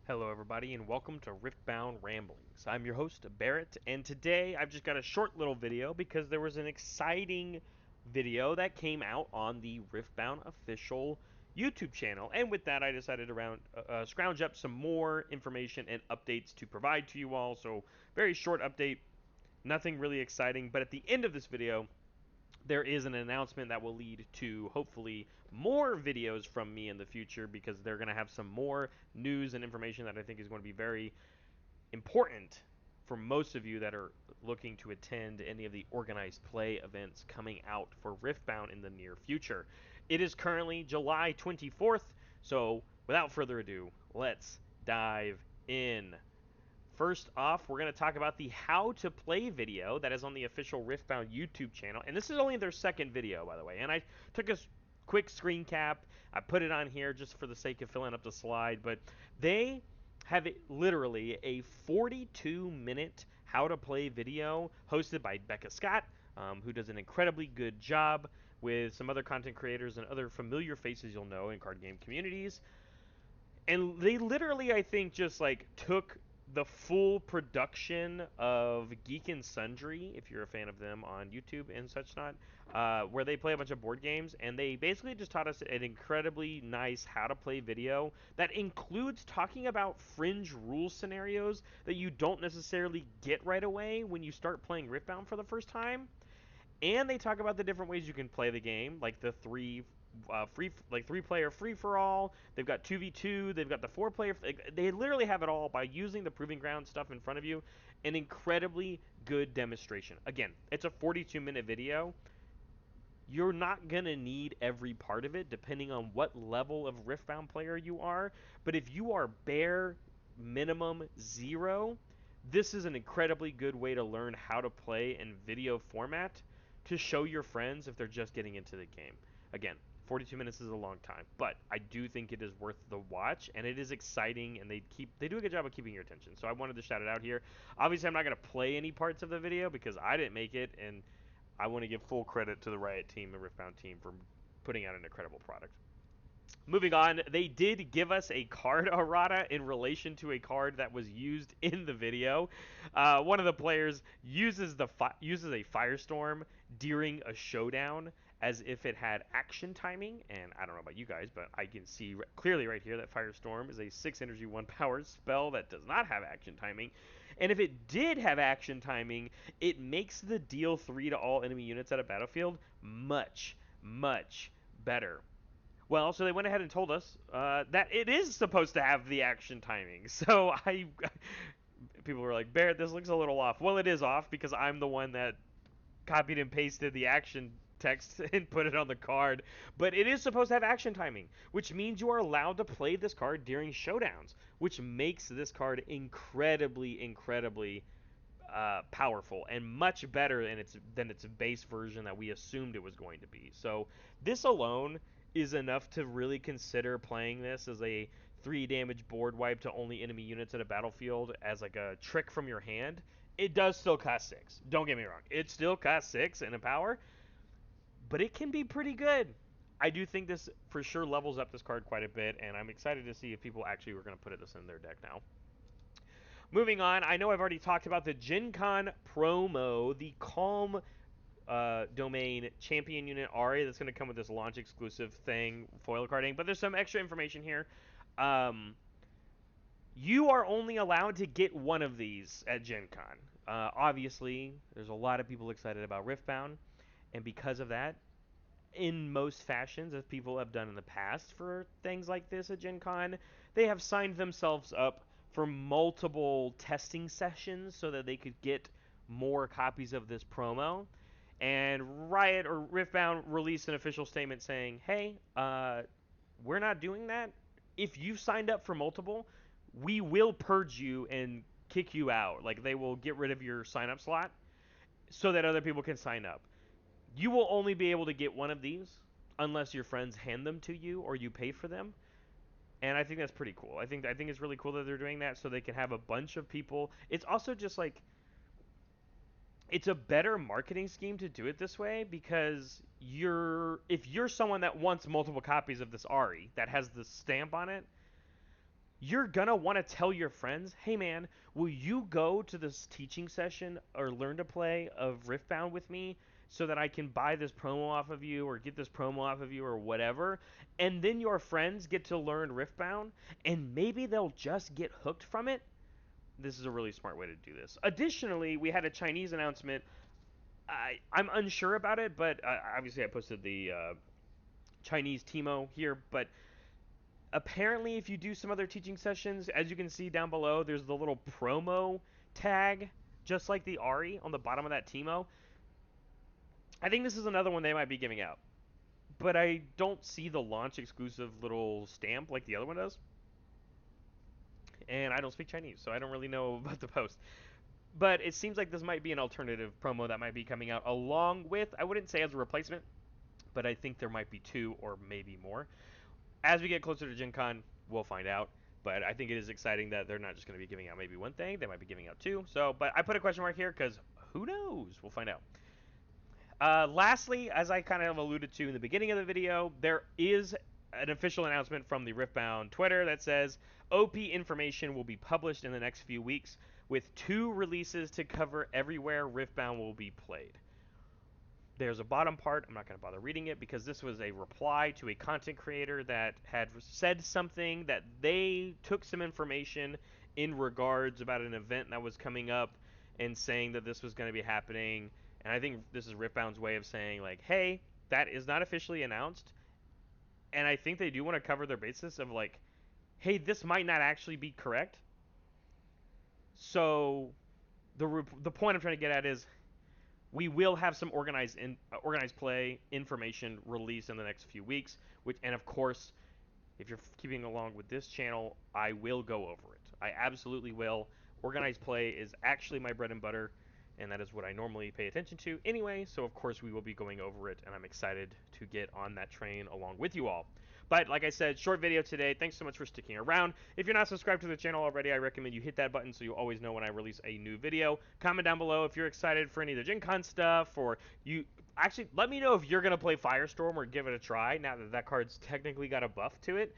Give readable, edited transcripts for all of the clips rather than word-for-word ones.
Hello, everybody, and welcome to Riftboundramblings. I'm your host, Barrett, and today I've just got a short little video because there was an exciting video that came out on the Riftbound official YouTube channel. And with that, I decided to scrounge up some more information and updates to provide to you all. So, very short update, nothing really exciting, but at the end of this video, there is an announcement that will lead to hopefully more videos from me in the future because they're going to have some more news and information that I think is going to be very important for most of you that are looking to attend any of the organized play events coming out for Riftbound in the near future. It is currently July 24th, so without further ado, let's dive in. First off, we're going to talk about the how to play video that is on the official Riftbound YouTube channel. And this is only their second video, by the way. And I took a quick screen cap. I put it on here just for the sake of filling up the slide. But they have literally a 42-minute how to play video hosted by Becca Scott, who does an incredibly good job with some other content creators and other familiar faces you'll know in card game communities. And they literally, I think, just like took the full production of Geek and Sundry, if you're a fan of them on YouTube and such not, where they play a bunch of board games, and they basically just taught us an incredibly nice how to play video that includes talking about fringe rule scenarios that you don't necessarily get right away when you start playing Riftbound for the first time. And they talk about the different ways you can play the game, like the three player free for all. They've got 2v2. They've got the 4 player. They literally have it all by using the proving ground stuff in front of you. An incredibly good demonstration. Again, it's a 42-minute video. You're not gonna need every part of it, depending on what level of Riftbound player you are. But if you are bare minimum 0, this is an incredibly good way to learn how to play in video format to show your friends if they're just getting into the game. Again, 42 minutes is a long time, but I do think it is worth the watch, and it is exciting, and they do a good job of keeping your attention. So I wanted to shout it out here. Obviously, I'm not going to play any parts of the video because I didn't make it, and I want to give full credit to the Riot team and Riftbound team for putting out an incredible product. Moving on, they did give us a card errata in relation to a card that was used in the video. One of the players uses a firestorm during a showdown as if it had action timing, and I don't know about you guys, but I can see clearly right here that firestorm is a 6 energy 1 power spell that does not have action timing. And if it did have action timing, it makes the deal 3 to all enemy units at a battlefield much, much better. Well, so they went ahead and told us that it is supposed to have the action timing. So people were like, Barrett, this looks a little off. Well, it is off because I'm the one that copied and pasted the action text and put it on the card. But it is supposed to have action timing, which means you are allowed to play this card during showdowns, which makes this card incredibly, incredibly powerful and much better than its base version that we assumed it was going to be. So this alone is enough to really consider playing this as a 3 damage board wipe to only enemy units at a battlefield as like a trick from your hand. It does still cost 6. Don't get me wrong. It still costs 6 in a power, but it can be pretty good. I do think this for sure levels up this card quite a bit, and I'm excited to see if people actually were going to put this in their deck now. Moving on, I know I've already talked about the GenCon promo, the Calm domain champion unit Ari that's going to come with this launch exclusive thing, foil carding, but there's some extra information here. You are only allowed to get one of these at Gen Con. Obviously, there's a lot of people excited about Riftbound, and because of that, in most fashions, as people have done in the past for things like this at Gen Con, they have signed themselves up for multiple testing sessions so that they could get more copies of this promo. And Riot or Riftbound released an official statement saying, hey, we're not doing that. If you've signed up for multiple, we will purge you and kick you out. Like, they will get rid of your sign up slot so that other people can sign up. You will only be able to get one of these unless your friends hand them to you or you pay for them. And I think that's pretty cool. I think it's really cool that they're doing that so they can have a bunch of people. It's also just like it's a better marketing scheme to do it this way because if you're someone that wants multiple copies of this Ari that has the stamp on it, you're gonna want to tell your friends, hey man, will you go to this teaching session or learn to play of Riftbound with me so that I can buy this promo off of you or get this promo off of you or whatever? And then your friends get to learn Riftbound and maybe they'll just get hooked from it. This is a really smart way to do this. Additionally, we had a Chinese announcement. I'm unsure about it, but obviously I posted the Chinese Timo here, but apparently if you do some other teaching sessions, as you can see down below, there's the little promo tag, just like the Ari on the bottom of that Timo. I think this is another one they might be giving out, but I don't see the launch exclusive little stamp like the other one does. And I don't speak Chinese, so I don't really know about the post. But it seems like this might be an alternative promo that might be coming out along with, I wouldn't say as a replacement, but I think there might be two or maybe more. As we get closer to Gen Con, we'll find out. But I think it is exciting that they're not just going to be giving out maybe one thing; they might be giving out two. So, but I put a question mark here because who knows? We'll find out. Lastly, as I kind of alluded to in the beginning of the video, there is an official announcement from the Riftbound Twitter that says OP information will be published in the next few weeks with 2 releases to cover everywhere Riftbound will be played. There's a bottom part. I'm not going to bother reading it because this was a reply to a content creator that had said something that they took some information in regards about an event that was coming up and saying that this was going to be happening. And I think this is Riftbound's way of saying, like, hey, that is not officially announced. And I think they do want to cover their basis of, like, hey, this might not actually be correct. So the point I'm trying to get at is we will have some organized play information released in the next few weeks. Which, and of course, if you're keeping along with this channel, I will go over it. I absolutely will. Organized play is actually my bread and butter, and that is what I normally pay attention to anyway. So of course we will be going over it, and I'm excited to get on that train along with you all. But like I said, short video today. Thanks so much for sticking around. If you're not subscribed to the channel already, I recommend you hit that button so you always know when I release a new video. Comment down below if you're excited for any of the Gen Con stuff, or you actually let me know if you're gonna play Firestorm or give it a try now that that card's technically got a buff to it.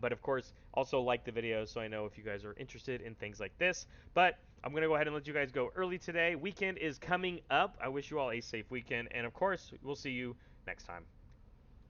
But of course, also like the video so I know if you guys are interested in things like this. But I'm going to go ahead and let you guys go early today. Weekend is coming up. I wish you all a safe weekend. And of course, we'll see you next time.